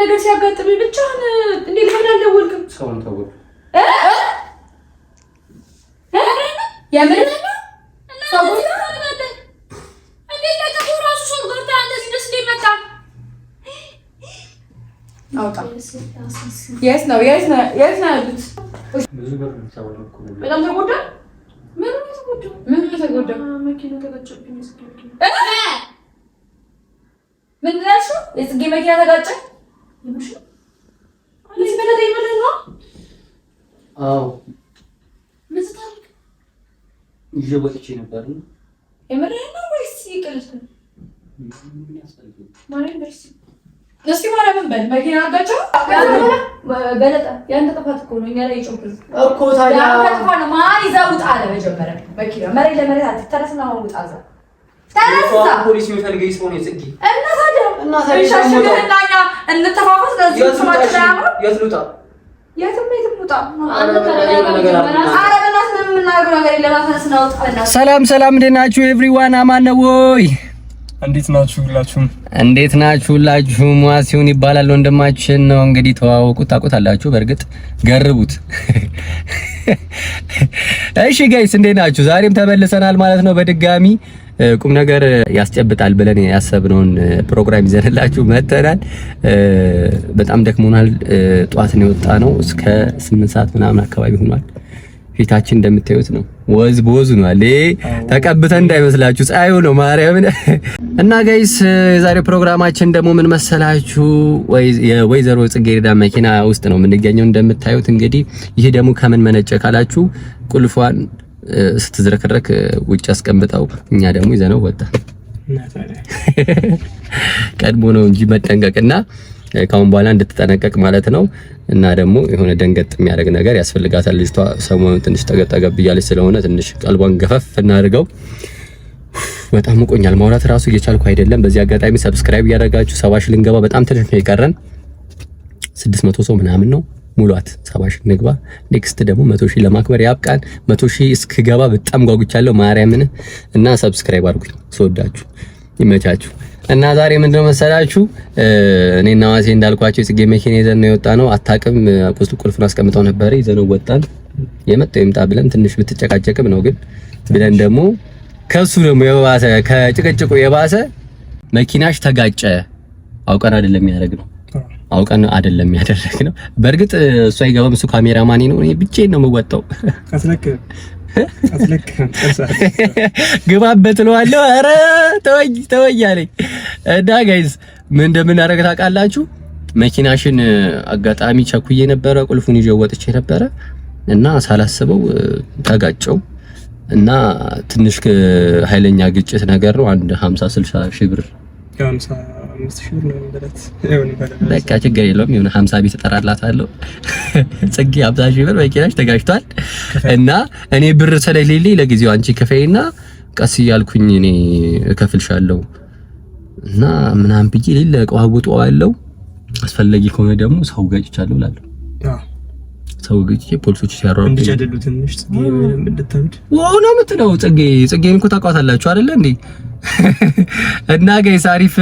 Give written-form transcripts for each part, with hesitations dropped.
ነገር ሲያጋጥም ብቻ እንዴ ለምን አልደወልክም? ሰውን ተወው የምን ሰው እንዴ ለቀው ራሱ ሰው ጋር እንደዚህ ደስ እንደመጣ አውጣ yes ነው ብዙ ብር ተሰውሮ እኮ በጣም ተጎዳ። ምን ተጎዳ? መኪና ተጋጨብኝ። ምን ራሱ የጽጌ መኪና ተጋጨ? ምን በለደ ይመለ ነው? አዎ ምን ታሪክ ይዤ ወጥቼ ነበር ነው የምር ነው ወይስ ይቀልስ? ማን ደርስ እስኪ ማረም በል መኪና አጋጨው በለጠ ያንተ ጥፋት እኮ ነው። እኛ ላይ ጮክል እኮ ታዲያ ያንተ ጥፋት ነው። ማን ይዛውጣ አለ መጀመሪያ መኪና መሬት ለመሬት አትተረስና ማውጣ አዛ ተረሳ ፖሊስ የሚፈልገኝ ሰው ነው ጽጌ እና ታዲያ ሻሽገናኛ እንተፋፈስ ለዚህ ተማጥራ የትሉጣ ሰላም እንዴት ናችሁ ኤቭሪዋን? አማን ነው ወይ? እንዴት ናችሁ ሁላችሁም? ዋሲውን ይባላል ወንድማችን ነው። እንግዲህ ተዋወቁት፣ ታውቁታላችሁ። በእርግጥ ገርቡት። እሺ ጋይስ እንዴት ናችሁ? ዛሬም ተመልሰናል ማለት ነው በድጋሚ ቁም ነገር ያስጨብጣል ብለን ያሰብነውን ፕሮግራም ይዘንላችሁ መጥተናል። በጣም ደክሞናል። ጧት ነው የወጣ ነው። እስከ 8 ሰዓት ምናምን አካባቢ ሆኗል። ፊታችን እንደምታዩት ነው። ወዝ ቦዝ ነው አለ ተቀብተን እንዳይመስላችሁ ፀሐዩ ነው ማርያምን። እና ጋይስ የዛሬው ፕሮግራማችን ደግሞ ምን መሰላችሁ? የወይዘሮ ጽጌረዳ መኪና ውስጥ ነው የምንገኘው እንደምታዩት። እንግዲህ ይሄ ደግሞ ከምን መነጨ ካላችሁ ቁልፏን ስትዝረከረክ ውጭ አስቀምጠው እኛ ደግሞ ይዘነው ወጣ። ቀድሞ ነው እንጂ መጠንቀቅና ካሁን በኋላ እንድትጠነቀቅ ማለት ነው። እና ደግሞ የሆነ ደንገጥ የሚያደርግ ነገር ያስፈልጋታል ልጅቷ። ሰሞኑን ትንሽ ጠገብ እያለች ስለሆነ ትንሽ ቀልቧን ገፈፍ እናድርገው። በጣም ቆኛል ማውራት ራሱ እየቻልኩ አይደለም። በዚህ አጋጣሚ ሰብስክራይብ እያደረጋችሁ 70 ሺህ ልንገባ በጣም ትንሽ ነው የቀረን። 600 ሰው ምናምን ነው ሙሏት 70 ሺህ ንግባ። ኔክስት ደግሞ 100 ሺህ ለማክበር ያብቃን። 100 ሺህ እስክገባ በጣም ጓጉቻለሁ ማርያምን። እና ሰብስክራይብ አድርጉኝ። ስወዳችሁ ይመቻችሁ። እና ዛሬ ምንድነው መሰላችሁ እኔና ዋሴ እንዳልኳችሁ የጽጌ መኪና ይዘን ነው የወጣ ነው። አታውቅም ቁልፉን አስቀምጠው ነበር ይዘነው ወጣን። የመጣው ይምጣ ብለን ትንሽ ብትጨቃጨቅም ነው ግን ብለን ደግሞ ከሱ ደግሞ የባሰ ከጭቅጭቁ የባሰ መኪናሽ ተጋጨ። አውቀን አይደለም ያደረግነው ነው። በእርግጥ እሱ አይገባም። እሱ ካሜራማኒ ነው። እኔ ብቻዬን ነው የምወጣው። አትለክ ግባበት እለዋለሁ። ኧረ ተወኝ አለኝ። እና ጋይስ ምን እንደምናደርግ ታውቃላችሁ? መኪናሽን አጋጣሚ ቸኩዬ ነበረ፣ ቁልፉን ይዤ ወጥቼ ነበረ እና ሳላስበው ተጋጨው እና ትንሽ ኃይለኛ ግጭት ነገር ነው። አንድ 50-60 ሺህ ብር 55 ሺህ ብር ነው ማለት ነው። በቃ ችግር የለውም። የሆነ 50 ቢት ተጠራላታለሁ። ጽጌ 50 ሺህ ብር መኪናሽ ተጋጭቷል እና እኔ ብር ስለሌለኝ ለጊዜው አንቺ ክፈይና ቀስ እያልኩኝ እኔ እከፍልሻለሁ እና ምናምን ብዬ ሌላ ቀዋውጠዋለሁ። አስፈላጊ ከሆነ ደግሞ ሰው ገጭቻለሁ እላለሁ። ሰው ገጭቼ ፖሊሶች ሲያሯሩ እንዲጀደሉ ትንሽ ጽጌ ምንም እንድታምድ ዋው ነው የምትለው። ጽጌን እኮ ታውቃታላችሁ አይደለ እንዴ? እና ጋይስ አሪፍ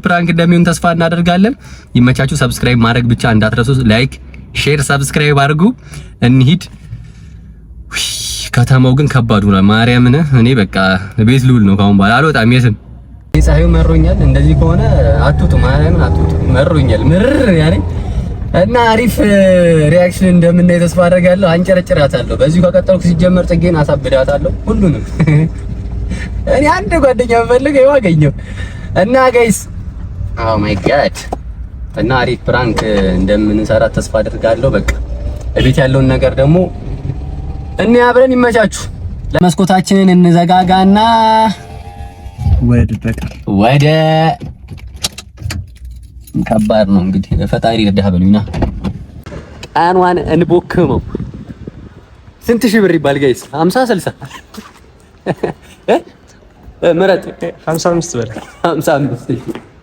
ፕራንክ እንደሚሆን ተስፋ እናደርጋለን። ይመቻችሁ። ሰብስክራይብ ማድረግ ብቻ እንዳትረሱ። ላይክ፣ ሼር፣ ሰብስክራይብ አድርጉ። እንሂድ። ከተማው ግን ከባድ ነው ማርያምን። እኔ በቃ ቤት ልውል ነው ካሁን በኋላ አልወጣም የትም። ፀሐዩ መሮኛል። እንደዚህ ከሆነ አትውጡ ማርያምን አትውጡ። መሮኛል ምርር ያለኝ እና አሪፍ ሪአክሽን እንደምናይ ተስፋ አደርጋለሁ። አንጨረጭራታለሁ። በዚሁ ከቀጠልኩ ሲጀመር ጽጌን አሳብዳታለሁ ሁሉንም። እኔ አንድ ጓደኛ ፈልገው ያገኘው እና ጋይስ ኦ ማይ ጋድ እና አሪፍ ፕራንክ እንደምንሰራ ተስፋ አደርጋለሁ። በቃ እቤት ያለውን ነገር ደግሞ እኔ አብረን ይመቻችሁ። ለመስኮታችንን እንዘጋጋና ወደ ከባድ ነው እንግዲህ ፈጣሪ ረዳህ በሉኝና ቃንዋን እንቦክመው። ስንት ሺህ ብር ይባል ጋይስ? 50 60 ምረጥ። 55 ብር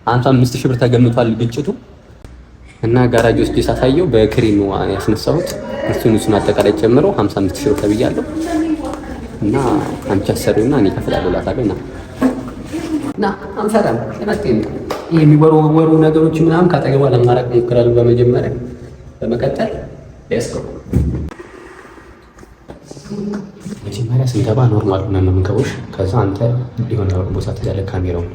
55 ሺህ ብር ተገምቷል ግጭቱ። እና ጋራጅ ውስጥ ሳሳየው በክሬን ነው ያስነሳሁት። እሱን አጠቃላይ ጨምሮ 55 ሺህ ብር ተብያለሁ። እና አንቺ አሰሪውና እኔ ከፍላለሁ እላታለሁ። እና አንፈራም የሚወረወሩ ነገሮች ምናምን ካጠገቧ ለማራቅ ሞክራለሁ። በመጀመሪያ በመቀጠል ያስቀሩ መጀመሪያ ስንገባ ኖርማል ሆነን ነው የምንገባው። ከዛ አንተ የሆነ ቦታ ትያለህ ካሜራውን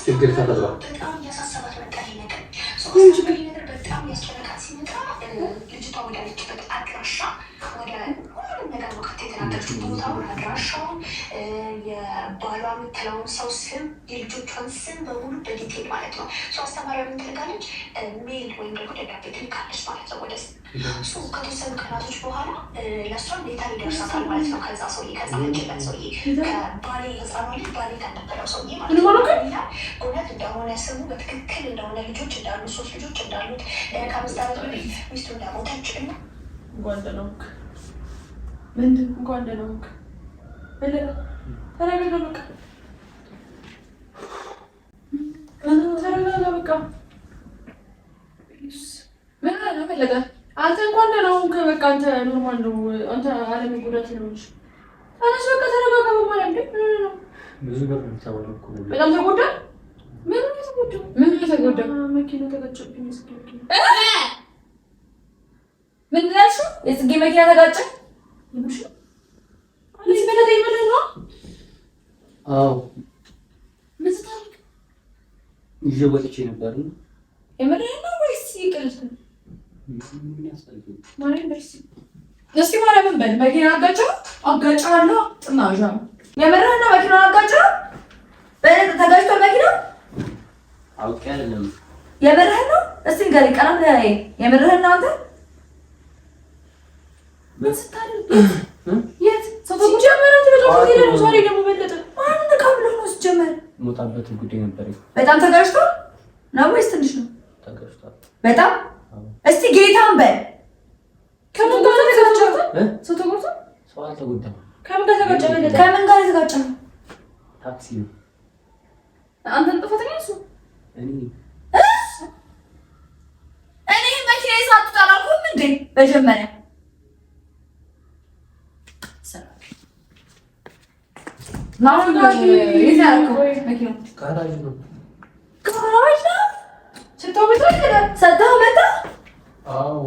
ችግር ተፈጥሯል። ልጅቷ ወዳለችበት አድራሻ ወደ ሁሉም ነገር ነው ከተናገረችው ቦታውን አድራሻውን የባሏ የምትለውን ሰው ስም የልጆቿን ስም በሙሉ በዲቴል ማለት ነው። አስተማሪያ ምን ትልካለች? ሜል ወይም ደግሞ ደብዳቤ ትልካለች ማለት ነው። ወደ ከተወሰኑ ቀናቶች በኋላ ለእሷ ዴታ ይደርሳታል ማለት ነው። ከዛ ሰውዬ ከጻፈችለት ሰውዬ ከባሌ ህፃኗ ልጅ ባሌ ከነበረው ሰውዬ ማለት ነው። እውነት እንደሆነ ስሙ በትክክል እንደሆነ ልጆች እንዳሉ 3 ልጆች እንዳሉት ከ5 ዓመት በፊት ሚስቱ እንዳሞተች እና ጓደኛውክ ምንድን ጓደኛውክ ተረጋጋ በቃ ተረጋጋ በቃ ምን አለመለጋ አንተ እንኳን ነው በቃ አንተ ኖርማል ነው። አንተ አለም ጉዳት ነው እንጂ አነስ በቃ ተረጋጋ በማለት ነው። ብዙ ብር ተወለኩ በጣም ተጎዳ። ምን ተጎዳ? ምን ተጎዳ? መኪና ተጋጨብኝ። ምን ነሽ? የጽጌ መኪና ተጋጨ? ምንሽ? አለኝ በለጠ ይመለስ ነው። አዎ ምን ታሪክ ይዤ ወጥቼ ነበር። የምርህ ነው ወይስ ይቅርስ? ምን ያስፈልጋል? ማርያም በርሲ እስኪ ማርያምን በል መኪና አጋጫለሁ ጥናዣ የምርህ ነው። መኪና አጋጫ በእኔ ተጋጭቶ መኪና አውቄ አይደለም። የምርህ ነው። እስቲ ንገረኝ ቀና ላይ የምርህ ነው አንተ ምን ስታደርግ የት ሰው ጀመረት በጣም ይሄ ዛሬ ደግሞ በለጠ ማን ካብሎ ነው ሲጀመር ሞታበት ጉዳይ ነበር። በጣም ተጋጭቶ ነው ወይስ ትንሽ ነው? ተጋጭቷል በጣም እስቲ ጌታን በል ከምን ጋር ተጋጨ? ሰው ተጎድቶ ሰው አልተጎዳም። ከምን ጋር ተጋጨ? በለጠ ከምን ጋር ተጋጨ? ታክሲ ነው። አንተን ጥፋተኛ እሱ እኔ መኪና ይሳት አላልኩም እንዴ? መጀመሪያ ጋራጅ ነው። ሰጥተኸው መጣ? አዎ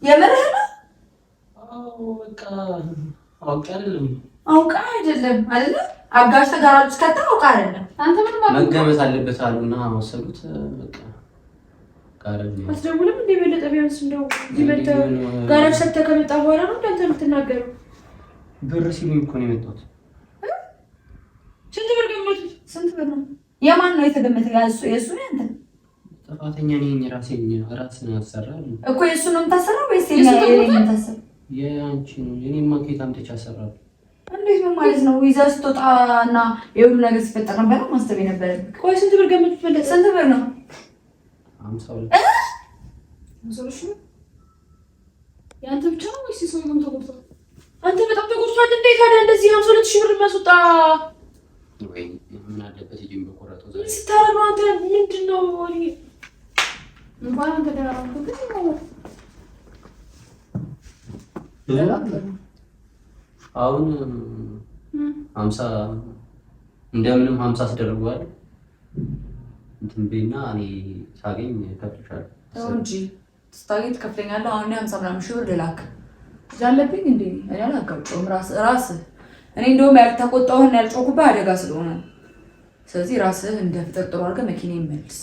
የምርህ ነው? አዎ በቃ አውቄ አይደለም። አውቃ አይደለም አይደለ? አጋጭተህ ጋራጅ ውስጥ ከተህ አውቃ አይደለም። አንተ ምን ማለት መገመት አለበት አሉና ወሰዱት። በቃ ጋራጅ ነው። አትደውልም እንደ በለጠ ቢያንስ እንደው ይመጣ ጋራጅ ሰጥተህ ከመጣ በኋላ ነው እንዳንተ የምትናገረው። ብር ሲሉኝ እኮ ነው የመጣሁት። ስንት ብር ገመቱ? ስንት ብር ነው? የማን ነው የተገመተ? ያሱ የሱ ነው አንተ? ጥፋተኛ ነኝ ራሴን አሰራል እኮ የሱ ነው የምታሰራው ወይስ የኔ ነው የምታሰራው? የአንቺ ነው። የኔማ ከየት አምጥቼ አሰራለሁ? እንዴት ነው ማለት ነው? ይዘህ ስትወጣና የሁሉ ነገር ሲፈጠር ነበር ማስተብ የነበረብህ። ቆይ ስንት ብር ገመቱ? ስንት ብር ነው? 52 50 ያንተ ብቻ ነው ወይስ ሰው ነው ተጎድቷል? አንተ በጣም ተጎድቷል እንዴ? ታዲያ እንደዚህ 52,000 ብር የሚያስወጣ ወይ ምን አለበት እጅም በቆራጠው ዛሬ ስታረው አንተ ምንድነው? ወሬ እንኳን አንተ ደራራው አሁን 50 እንደምንም 50 አስደርጓል። እንትን ቤና እኔ ሳገኝ ከፍልሻለሁ እንጂ ስታገኝ ትከፍለኛለህ። አሁን 50 ምናምን ሺህ ብር ልላክ ያለብኝ እንዴ? እኔ አላጋጨውም። ራስህ እኔ እንደውም ያልተቆጣሁና ያልጮኩብህ አደጋ ስለሆነ ስለዚህ ራስህ እንደፍጠጥሩ አድርገህ መኪና ይመልስ።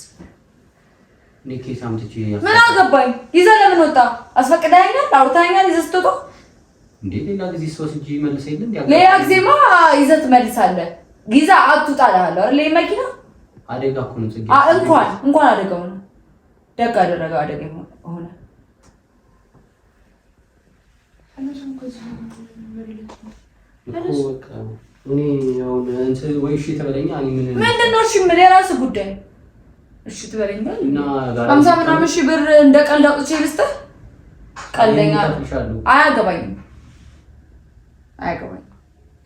እኔ ኬት አምጥቼ ምን አገባኝ? ይዘህ ለምን ወጣ? አስፈቅደኸኛል? አውርተኸኛል? ይዘህ ስትወጣ እንዴ ሌላ ጊዜ ወስጄ መልስ የለም። ሌላ ጊዜማ ይዘህ ትመልሳለህ። ጊዜ አትውጣ እልሃለሁ አይደል? ይሄ መኪና አደጋ እኮ ነው። እንኳን አደጋው ነው ደግ አደረገው። አደጋ ሆነ ምንድን ነው? እሺ የምልህ የራስህ ጉዳይ እሺ ትበለኛል እና 50 ምናምን ሺህ ብር እንደ ቀልድ አውጥቼ ልስጥህ? ቀልደኛ አያገባኝም።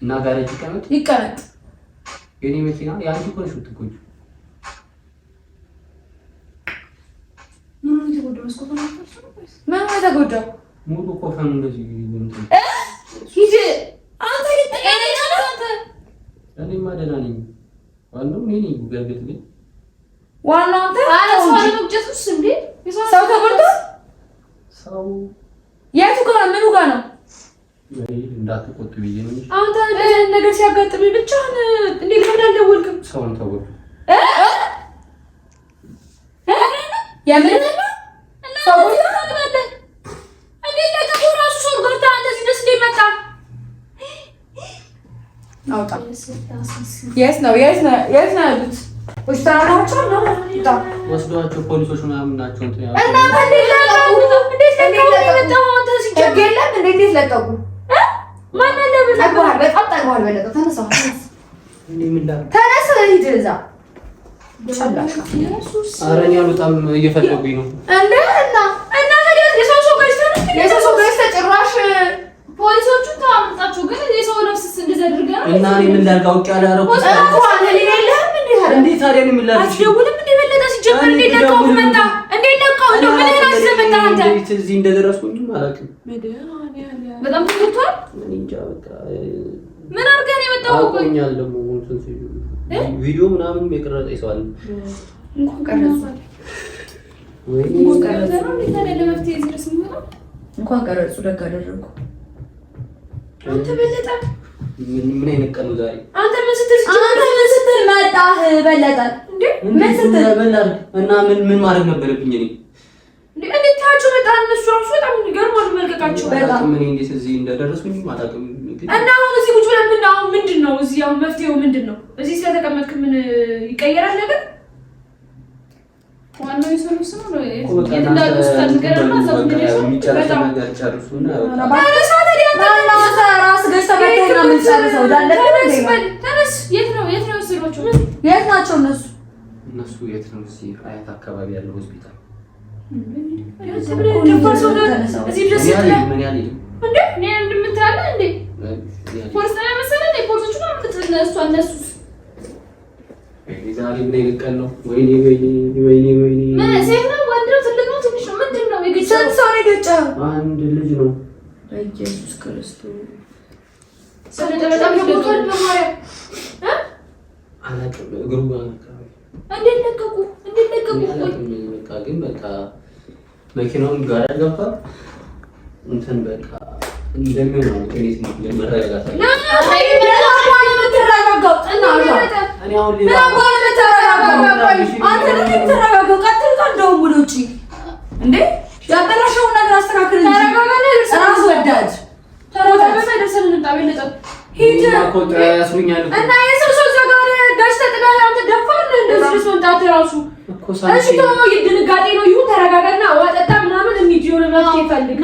እና ጋሬጅ ይቀመጥ የኔ መኪና ያንቺ እኮ ነሽ የምትጎጂው። ምን ተጎዳው? ሙሉ ኮፈኑ እንደዚህ ሂድ አንተ ሊጠቀመኝ አንተ። እኔማ ደህና ነኝ። ዋናው እኔ ነኝ ገርግት ግን ዋናው አንተ አለመውጨቱስ እንዴ? ሰው ተጎድቶ ሰው የቱ ጋር ምኑ ጋር ነው? እንዳትቆጥ ብዬ ነው እንጂ አንተ ነገር ሲያጋጥምኝ ብቻህን እንዴ ለምን አልደወልክም? ሰውን ተጎድ የምን ሰው የት ነው ያሉት? ወስዳቸው ነው ወስዷቸው ፖሊሶች ምናምን ናቸው እንትን ያው እና እንዴት ለቀቁ? ማን አለ በጣም ጠግቧል። በለጠ ተነሳ ተነሳ ሂድ እዛ ጨላቃ። ኧረ እኔ አልወጣም እየፈለጉኝ ነው እንዴ እና የሰው ሰው ገዝተህ ጭራሽ ፖሊሶቹ ታምጣቸው ግን የሰው ነፍስስ እንደዛ አድርገህ እና እኔ ምን ላድርግ? አውቄ አላደረኩት እንዴ ታዲያ እኔ ምን ላድርግ? አትደውልም እንዴ በለጠ? ሲጀመር እንዴ ለቀው መጣ እንዴ ለቀው እንደው ምን አይነት ዘመጣ አንተ እንዴት እዚህ እንደደረስኩኝ አላውቅም። በጣም ተኝቷል። እኔ እንጃ በቃ ምን አድርገህ ነው የመጣው? አውቆኛል ደግሞ እንትን ሲሉ ቪዲዮ ምናምን የቀረጸ ሰው አለ። እንኳን ቀረጹ ወይ እንኳን ቀረጹ ታዲያ ለመፍትሄ እዚህ ድረስ የሚመጣው እንኳን ቀረጹ። ደግ አደረጉ። አንተ በለጠ ምን አይነት ቀን ነው ዛሬ? አንተ ምን ስትል መጣህ? በለጠ እንዴ ምን ስትል በላል እና ምን ማድረግ ነበረብኝ እኔ? እንዴ ታችሁ በጣም እነሱ ራሱ በጣም ይገርማል መልቀቃቸው። በጣም ምን እንዴት እዚህ እንደደረስኩኝ አላውቅም። እና አሁን እዚህ ቁጭ ብለን ምን አሁን ምንድነው እዚህ አሁን መፍትሄው ምንድነው? እዚህ ስለተቀመጥክ ምን ይቀየራል ነገር? ዋናው የሰሉስ ነው የትንዳቁስ ታንገረና ዘው በጣም ነገር ጨርሱና ራስ ገዝተህ ምን ጨርሰው ተነስ። የት ነው የወሰዷቸው? የት ናቸው እነሱ? የት ነው? እዚህ አያት አካባቢ ያለው ሆስፒታል። እዚህ ድረስ ምን ያህል እንዴ እኔ እንደምታለ እንዴ ፖሊስ ጣቢያ መሰለኝ። ፖሊሶቹ ነው እነሱስ ዛሬ ምን ይልቀል ነው? ወይኔ ምን ሴት ነው ወንድ ነው ትልቅ ነው ትንሽ ነው ምንድን ነው የገጨው? ስንት ሰው ነው የገጨው? አንድ ልጅ ነው። ኢየሱስ ክርስቶስ በጣም ተጎድቷል። በማርያም አላውቅም። እግሩ እንዴት ለቀቁ? በቃ ግን በቃ መኪናውን ጋር ገባ እንትን በቃ እንደሚሆን ነው። ከኔት ነው ለመረጋጋት አለ ያበላሸውን ነገር አስተካክል እንጂ ራስ ወዳድ እና የሰው ሰው እዛ ጋር ገዝተህ ጥለህ አንተ ደፋር እንደዚህ መምጣት ራሱ እሺ ተው። ድንጋጤ ነው ይሁን ተረጋጋና ውሃ ጠጣ ምናምን እንሂድ። የሆነ መፍትሄ ፈልግ።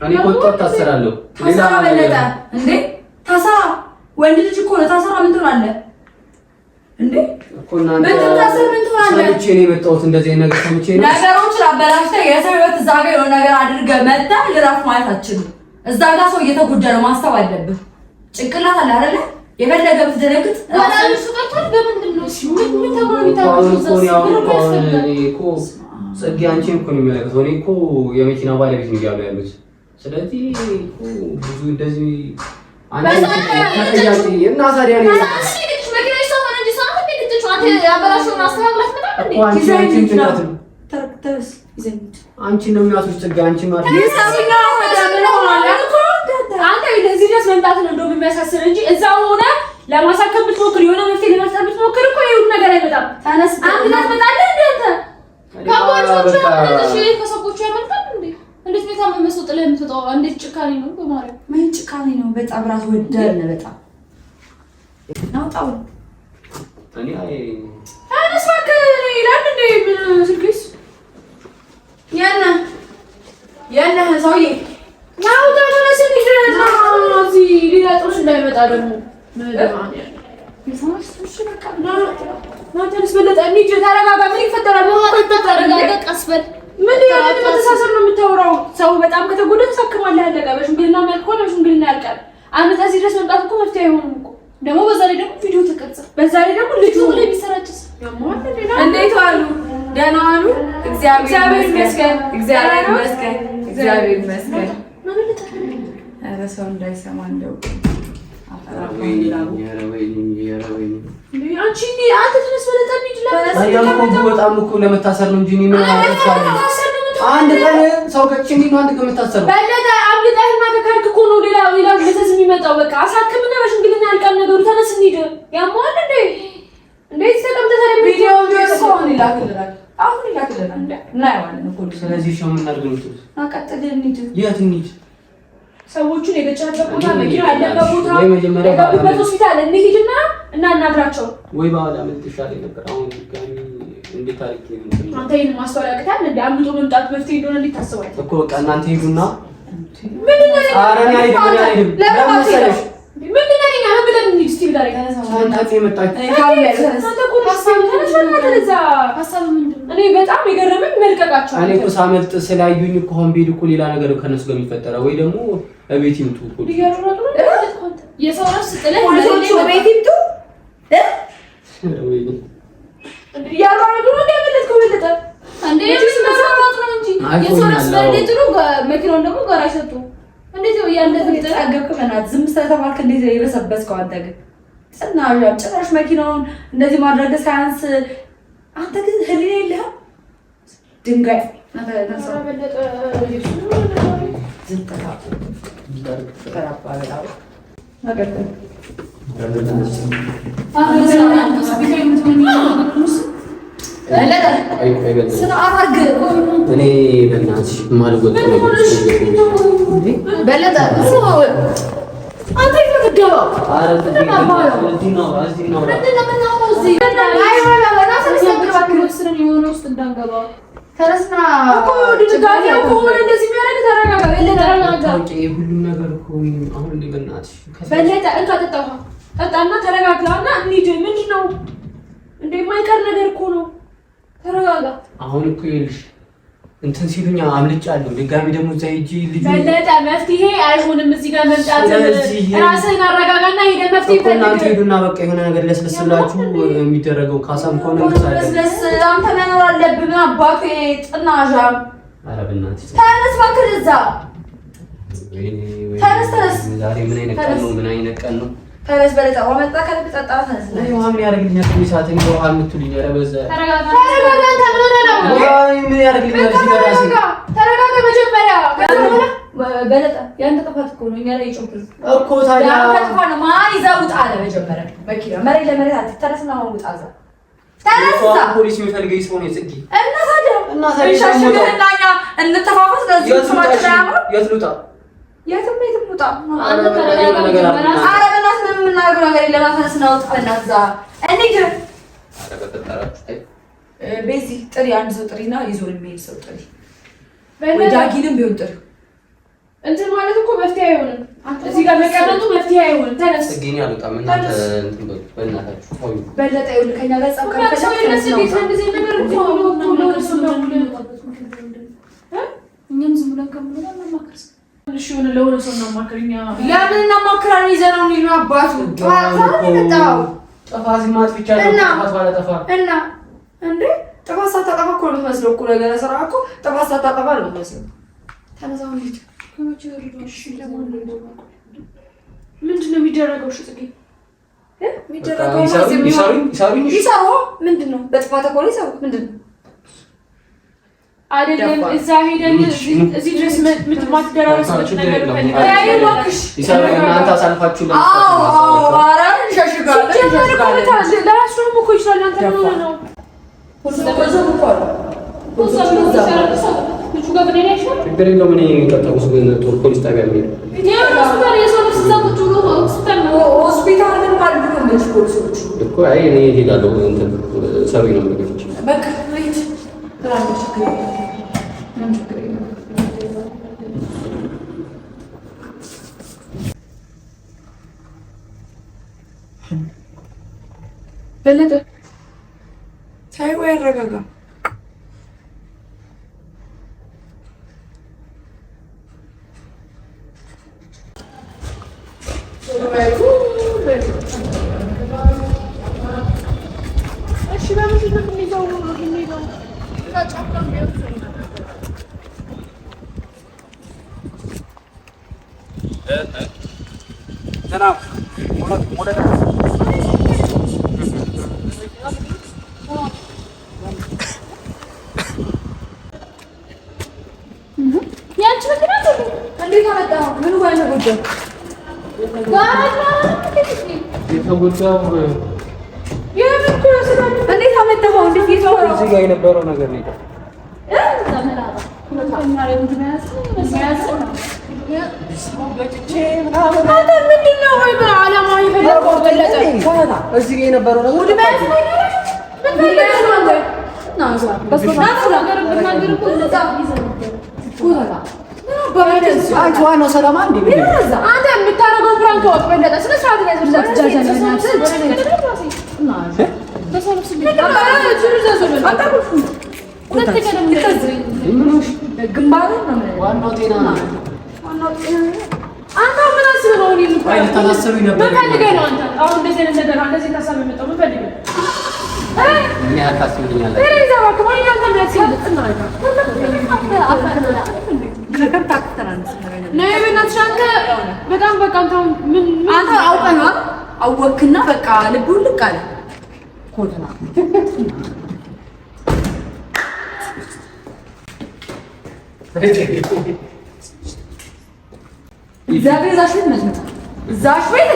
እኔ ቆጣ ታሰራለሁ። ታሰራ በለጠ እንዴ ታሰራ። ወንድ ልጅ እኮ ነው። ታሰራ ምን ትሆናለህ እንዴ? እኮ ታሰራ ምን ትሆናለህ? ሰምቼ ነው የመጣሁት። እንደዚህ አይነት ነገር ሰምቼ ነው። ነገሮችን አበላሽተህ የሰው ህይወት እዛ ጋር የሆነ ነገር አድርገህ መጣህ ልራፍ ማለት አትችልም። እዛ ጋር ሰው እየተጎዳ ነው ማሰብ አለብህ። ጭንቅላት አለ አይደለ? የፈለገ ብትደነግጥ ወላሂ ሱቀርቷል። በምንድን ነው ምን ተባለ? ጽጌ አንቺን እኮ ነው የሚያደርገው። እኔ እኮ የመኪና ባለቤት ነው እያሉ ያሉት። ስለዚህ እኮ ብዙ እንደዚህ አንቺ እና ታዲያ ነው አንቺ ነው የሚያስሩት። ጽጌ አንቺ ማለት አንተ ለዚህ ድረስ መምጣት ነው እንደው የሚያሳስር እንጂ እዛው ሆነ ለማሳከም ብትሞክር የሆነ መፍትሄ ለመፍጠር ብትሞክር እኮ ይሁን ነገር አይመጣም። ተነስ አንተ ትመጣለህ እንዴ? አንተ ከሰቦቹ ያመጣል እንዴ? እንዴት ቤታ መመስወጥ ላይ የምትወጣው እንዴት ጭካኔ ነው? በማርያም ምን ጭካኔ ነው? በጣም ራስ ወዳድ ነው። በጣም ናውጣው እኔ ተነስ እባክህ ይላል እንዴ? ምን ስልክስ ያና ሰውዬ ናውጣ ተነስ እንሂድ። እዚህ ሌላ ጥሩስ እንዳይመጣ ደግሞ ማንተንስ በለጠ እንጂ ተረጋጋ። ምን ይፈጠራል? ተረጋጋ፣ ቀስ በል። ምን ያለ መተሳሰብ ነው የምታወራው? ሰው በጣም ከተጎዳ ተሳክማለህ፣ ያለቀ። በሽምግልና መልኩ በሽምግልና ያልቃል። አመጣ እዚህ ድረስ መምጣት እኮ መፍትሄ አይሆንም እኮ። ደግሞ በዛ ላይ ደግሞ ቪዲዮ ተቀርጸ፣ በዛ ላይ ደግሞ ልጁ ላይ የሚሰራጭስ ያማል። እንዴት ዋሉ? ደህና ዋሉ? እግዚአብሔር ይመስገን፣ እግዚአብሔር ይመስገን፣ እግዚአብሔር ይመስገን። ኧረ ሰው እንዳይሰማ እንደው በጣም እኮ ለመታሰር ነው እንጂ አንድ ቀን ሰው ከጭንዲ ነው አንድ ቀን የምታሰረው በለጠ አብልጣህና ከካድክ እኮ ነው ሌላ ግለሰብ የሚመጣው። በቃ አሳክምና በሽምግልና ያልቃል ነገሩ። ተነስ እንሂድ። ያማል እንዴ እንዴት ተቀምጠህ ታዲያ ቪዲዮ አሁን ይላክልናል። አሁን ይላክልናል እናየዋለን እኮ። ስለዚህ ሻው ምን አድርገን ነው አቀጥል እንሂድ። የት እንሂድ? ሰዎቹን የገጨበት ቦታ መኪና ያለበት ቦታ ወይ መጀመሪያ ባለበት ሆስፒታል እንሂድና እናናግራቸው። ወይ ባላ ምን ተሻለ ነበር። አሁን ጋሚ እንዴት አድርጌ ነው አንተ ይሄን ማስተዋል ያቅታል እንዴ? አምልጦ መምጣት መፍትሄ እንደሆነ እንዴት ታስባለህ እኮ? በቃ እናንተ ሄዱና ምን ነው አረኛ አይደለም ለምን መሰለሽ ምን ነው እኛ ብለን እንሂድ እስቲ ብላ አንተ የመጣች እኔ በጣም የገረመኝ መልቀቃቸው። እኔ እኮ ሳመልጥ ስላዩኝ እኮ አሁን ቤድ እኮ ሌላ ነገር ከነሱ ጋር የሚፈጠረው ወይ ደግሞ እቤት ይምጡ እኮ የሰው ራስ ጥለህ ፖሊሶቹ እቤት ይምጡ ያራሩ ነው እንደምልከው በለጠ እንዴ መስራት ነው እንጂ የሰው ራስ ጥሎ መኪናውን ደግሞ ጋር አይሰጡ። እንዴት ነው ያንተ ተጣገብክ? በእናትህ ዝም ስለተባልክ እንዴት የበሰበስከው አንተ ግን ጽናሻ ጭራሽ መኪናውን እንደዚህ ማድረግ ሳያንስ አንተ ግን ህሊና የለህም። ድንጋይ ተሰራ በለጠ ዝንተታ ተራባለሁ ነገር እኔ በእናትሽ የማልወጣው ነገር በለጠ አንተ ይፈቅደው ሁሉም ነገር እኮ አሁን እንደ በእናትሽ በለጠ እንካ ጠጣና ተረጋግላና እንሂድ። ምንድን ነው እንደ የማይቀር ነገር እኮ ነው። ተረጋጋ። አሁን እኮ ይልሽ እንትን ሲሉኝ አምልጫለሁ። ድጋሚ ደግሞ እዛ ሂጂ ልጅ በለጠ መፍትሄ አይሆንም። እዚህ ጋር መምጣት ራስህን አረጋጋና ሄደህ መፍትሄ ፈልግ። እናንተ ሄዱና በቃ የሆነ ነገር ለስለስላችሁ የሚደረገው ካሳም ከሆነ ለስለስ አንተ መኖር አለብህ። ምን አባቴ ጥናዣም። ኧረ በእናትሽ ተነስ እባክህ እዛ ተነስ። ዛሬ ምን አይነት ቀን ነው? ምን አይነት ቀን ነው? ተነስ በለጠ ወመጣ ከልብ ጠጣ። ተነስ ነው ውሃ ምን ያደርግልኛል? ሰዓት ነው ውሃ የምትሉኝ? ኧረ በዛ ተረጋጋ። ምን ያደርግልኛል? ተረጋጋ መጀመሪያ። በለጠ ያንተ ጥፋት እኮ ነው። እኛ ላይ ጮክል እኮ ታዲያ ያንተ ጥፋት ነው። ማን ይዘው ውጣ አለ መጀመሪያ መኪና መሬት ለመሬት አትተረስና አሁን ውጣ እዛ ተነስ። ፖሊስ የሚፈልገኝ ሰው ነው ጽጌ። እና ታዲያ ሻሽገና እንተፋፈስ ለዚህ የት ልውጣ? የትም ውጣ። አንተ ተረጋጋ መጀመሪያ። ኧረ በእናትህ ምንም የምናደርገው ነገር የለም። ተነስና ውጣ በእናትህ እዛ እንሂድ። ኧረ በተጣራችሁ ቤዚ ጥሪ፣ አንድ ሰው ጥሪና ይዞን የሚሄድ ሰው ጥሪ። ወይ ዳጊንም ቢሆን ጥሪ። እንትን ማለት እኮ መፍትሄ አይሆንም። እዚህ ጋር መቀመጡ መፍትሄ አይሆንም። ተነስ። ጽጌኝ አልወጣም። እናንተ እንትን በእናታችሁ ተውኝ። በለጠ ይኸውልህ ከእኛ ጋር ጸብ ካልፈለክ ሰው የለስ ቤት እንደዚህ ነገር እኮ እኛም ዝም ብለን ከምንሆን እናማክር። እሺ ሆነ ለሆነ ሰው እናማክርኛ። ለምን እናማክራለን? ይዘነው ነው አባቱ ታው ጥፋት ማጥፍቻለሁ። ጥፋት ባለ ጠፋ እና እንዴ ጥፋት ሳታጠፋ እኮ ነው የምትመስለው እኮ ነገር ስራ እኮ ጥፋት ሳታጠፋ ነው የምትመስለው። ተነሳው ልጅ ከመቼ ወርዶ እሺ ለማን ነው ምንድን ነው የሚደረገው? እሺ ጽጌ የሚደረገው ይሰሩ ምንድን ነው በጥፋት እኮ ነው ይሰሩ ምንድን ነው አይደለም እዛ ሄደን እዚህ ድረስ ማትደራረስበት ነገር ፈልጋ አይወክሽ እናንተ አሳልፋችሁ ኧረ እንሸሽጋለን። ለራሱም እኮ ይችላል። አንተ ምን ሆነህ ነው? ልጁ ጋር ግን አይሻልም? ችግር የለውም። እኔ ቀጠቁስ ፖሊስ ጣቢያ የሚሄድ ሆስፒታል ግን ማለት ነው እንደዚህ ፖሊሶቹ እኮ አይ እኔ እሄዳለሁ። እንትን ሰሩኝ ነው የምልህ። በቃ ሂድ ትራንስፖርት ችግር በለጠ ቆይ አረጋጋ። የነበረው ነገር ነው። አወክና በቃ ልቡ ልቅ አለ ኮተና እግዚአብሔር ዛሽን መስመጣ ዛሽን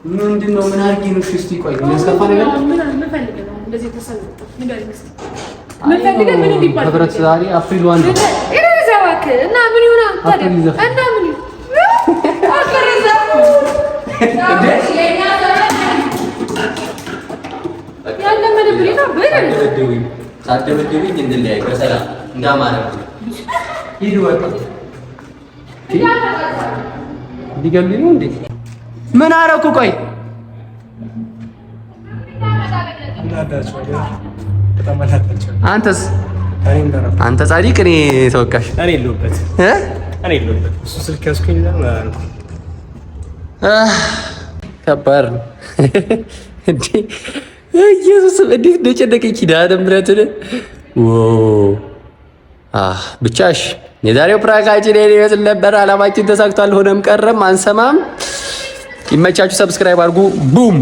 ምንድን ነው? ምን አድርጌ ነው? እስኪ ቆይ የሚያስከፋ ነገር ምን ፈልገህ ነው እንደዚህ ተሰልፈው? ምን ፈልገህ ምን እንዲባል ህብረት ዛሬ አፕሪል 1 ነው እና ምን ይሆናል ታዲያ? እና ምን ያለ መደብሪ ነው በደብኝ ሳትደብድብኝ እንለያይ በሰላም እንዳማረው ሂድ ወጣ ሊገሉኝ ነው እንዴ? ምን አደረኩ? ቆይ አንተስ? አንተ ጻድቅ እኔ ተወቃሽ እኔ የለሁበት እሱ ስልክ ያዝኩኝ ከባድ ነው እንዴ! ኢየሱስ እንዴት እንደጨነቀኝ ኪዳነ ምሕረትን ብቻሽ የዛሬው ፕራንካችን ይሄን ይመስል ነበር። አላማችን ተሳክቷል። ሆነም ቀረም አንሰማም። ይመቻችሁ። ሰብስክራይብ አድርጉ። ቡም